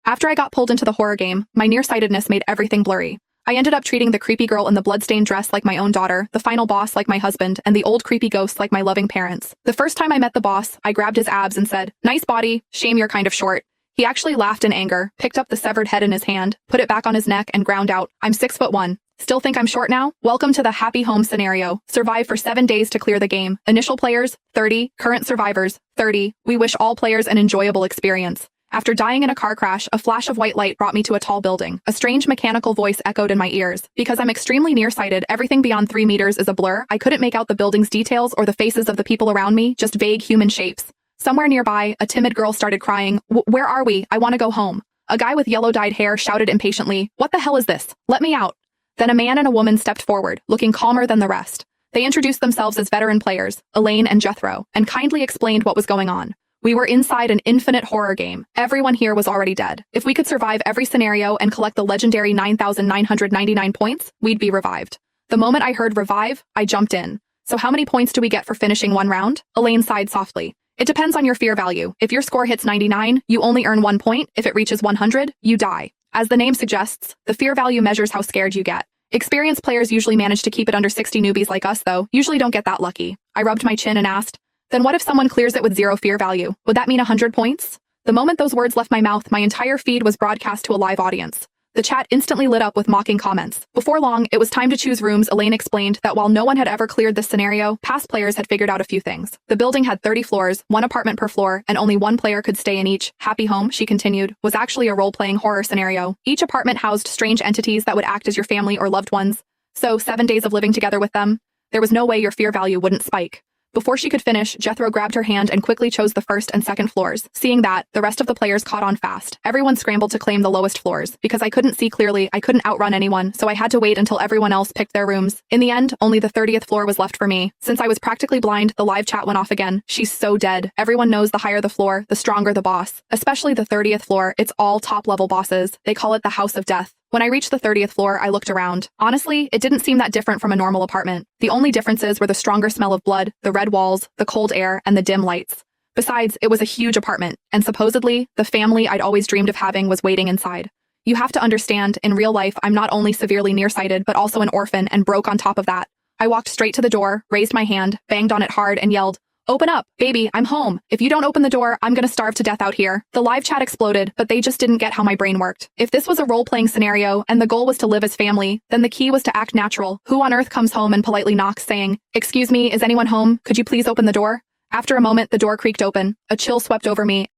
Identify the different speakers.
Speaker 1: After I got pulled into the horror game, my nearsightedness made everything blurry. I ended up treating the creepy girl in the bloodstained dress like my own daughter, the final boss like my husband, and the old creepy ghost like my loving parents. The first time I met the boss, I grabbed his abs and said, "Nice body, shame you're kind of short." He actually laughed in anger, picked up the severed head in his hand, put it back on his neck, and ground out, "I'm 6'1". Still think I'm short now? Welcome to the happy home scenario. Survive for 7 days to clear the game. Initial players, 30. Current survivors, 30. We wish all players an enjoyable experience. After dying in a car crash, a flash of white light brought me to a tall building. A strange mechanical voice echoed in my ears. Because I'm extremely nearsighted, everything beyond 3 meters is a blur. I couldn't make out the building's details or the faces of the people around me, just vague human shapes. Somewhere nearby, a timid girl started crying. "Where are we? I want to go home." A guy with yellow-dyed hair shouted impatiently, "What the hell is this? Let me out." Then a man and a woman stepped forward, looking calmer than the rest. They introduced themselves as veteran players, Elaine and Jethro, and kindly explained what was going on. We were inside an infinite horror game. Everyone here was already dead. If we could survive every scenario and collect the legendary 9,999 points, we'd be revived. The moment I heard revive, I jumped in. "So how many points do we get for finishing one round?" Elaine sighed softly. "It depends on your fear value. If your score hits 99, you only earn 1 point. If it reaches 100, you die. As the name suggests, the fear value measures how scared you get. Experienced players usually manage to keep it under 60. Newbies like us, though, usually don't get that lucky." I rubbed my chin and asked, "Then what if someone clears it with 0 fear value? Would that mean 100 points?" The moment those words left my mouth, my entire feed was broadcast to a live audience. The chat instantly lit up with mocking comments. Before long, it was time to choose rooms. Elaine explained that while no one had ever cleared this scenario, past players had figured out a few things. The building had 30 floors, 1 apartment per floor, and only 1 player could stay in each. Happy Home, she continued, was actually a role-playing horror scenario. Each apartment housed strange entities that would act as your family or loved ones. So 7 days of living together with them, there was no way your fear value wouldn't spike. Before she could finish, Jethro grabbed her hand and quickly chose the 1st and 2nd floors. Seeing that, the rest of the players caught on fast. Everyone scrambled to claim the lowest floors. Because I couldn't see clearly, I couldn't outrun anyone, so I had to wait until everyone else picked their rooms. In the end, only the 30th floor was left for me. Since I was practically blind, the live chat went off again. "She's so dead. Everyone knows the higher the floor, the stronger the boss. Especially the 30th floor, it's all top-level bosses. They call it the House of Death." When I reached the 30th floor, I looked around. Honestly, it didn't seem that different from a normal apartment. The only differences were the stronger smell of blood, the red walls, the cold air, and the dim lights. Besides, it was a huge apartment, and supposedly, the family I'd always dreamed of having was waiting inside. You have to understand, in real life, I'm not only severely nearsighted, but also an orphan and broke on top of that. I walked straight to the door, raised my hand, banged on it hard, and yelled, "Open up, baby, I'm home. If you don't open the door, I'm gonna starve to death out here." The live chat exploded, but they just didn't get how my brain worked. If this was a role-playing scenario and the goal was to live as family, then the key was to act natural. Who on earth comes home and politely knocks saying, "Excuse me, is anyone home? Could you please open the door?" After a moment, the door creaked open. A chill swept over me,